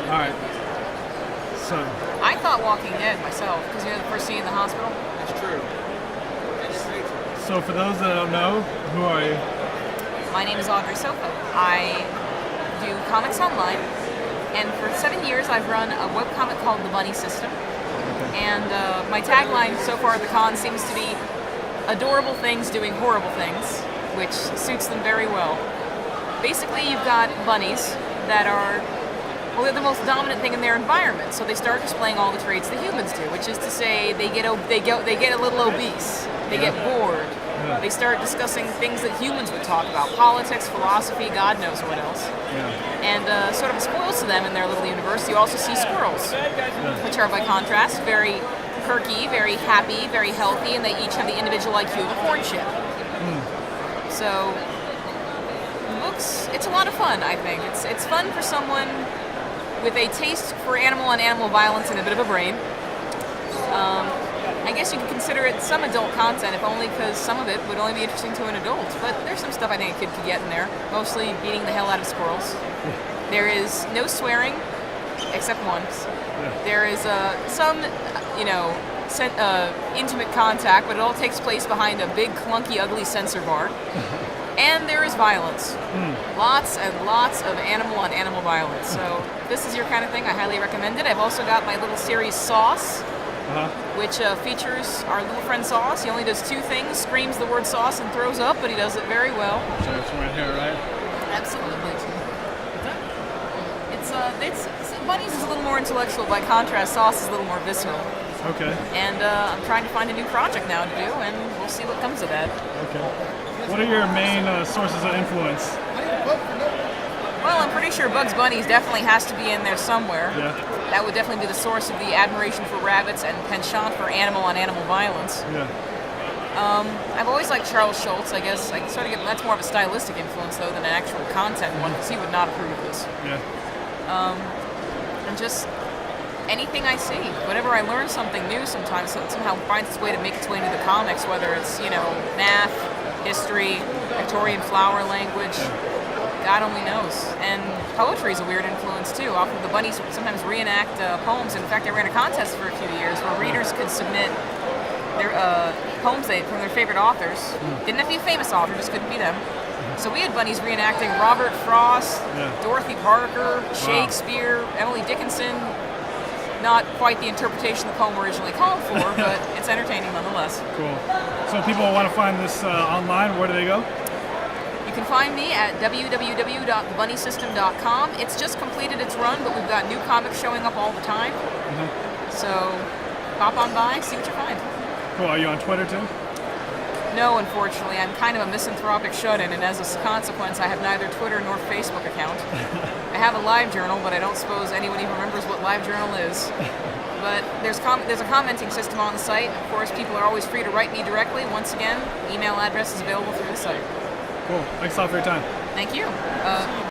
All right. So. I thought Walking Dead myself, because the first scene in the hospital. That's true. So for those that don't know, who are you? My name is Audrey Soffa. I do comics online, and for 7 years I've run a webcomic called The Bunny System. And my tagline so far at the con seems to be adorable things doing horrible things, which suits them very well. Basically, you've got bunnies that are, well, they're the most dominant thing in their environment, so they start displaying all the traits that humans do, which is to say they get a little obese, they get bored, they start discussing things that humans would talk about, politics, philosophy, God knows what else. And sort of spoils to them in their little universe. You also see squirrels, which are by contrast very perky, very happy, very healthy, and they each have the individual IQ of a corn chip. So it's a lot of fun, I think. It's fun for someone with a taste for animal on animal violence and a bit of a brain. I guess you could consider it some adult content, if only because some of it would only be interesting to an adult. But there's some stuff I think a kid could get in there, mostly beating the hell out of squirrels. There is no swearing, except once. There is some, intimate contact, but it all takes place behind a big, clunky, ugly censor bar. And there is violence. Lots and lots of animal on animal violence. So if this is your kind of thing, I highly recommend it. I've also got my little series Sauce, which features our little friend Sauce. He only does two things: screams the word sauce and throws up, but he does it very well. So it's right here, right? Absolutely. It's Bunnies is a little more intellectual. By contrast, Sauce is a little more visceral. Okay. And I'm trying to find a new project now to do, and we'll see what comes of that. Okay. What are your main sources of influence? Well, I'm pretty sure Bugs Bunny definitely has to be in there somewhere. Yeah. That would definitely be the source of the admiration for rabbits and penchant for animal on animal violence. Yeah. I've always liked Charles Schultz. I guess I sort of get that's more of a stylistic influence though than an actual content one, because he would not approve of this. Yeah. And just anything I see, whenever I learn something new, sometimes somehow finds its way to make its way into the comics, whether it's math, history, Victorian flower language. God only knows. And poetry is a weird influence too. Often the bunnies sometimes reenact poems. In fact, I ran a contest for a few years where readers could submit their poems from their favorite authors. Didn't have to be a famous author, just couldn't be them. So we had bunnies reenacting Robert Frost, Dorothy Parker, Shakespeare, Emily Dickinson. Not quite the interpretation the poem originally called for, but it's entertaining nonetheless. Cool. So if people want to find this online, where do they go? You can find me at www.thebunnysystem.com. It's just completed its run, but we've got new comics showing up all the time. So pop on by, see what you find. Cool. Are you on Twitter too? No, unfortunately. I'm kind of a misanthropic shut-in, and as a consequence, I have neither Twitter nor Facebook account. I have a LiveJournal, but I don't suppose anyone even remembers what LiveJournal is. But there's a commenting system on the site. Of course, people are always free to write me directly. Once again, email address is available through the site. Cool. Thanks a lot for your time. Thank you.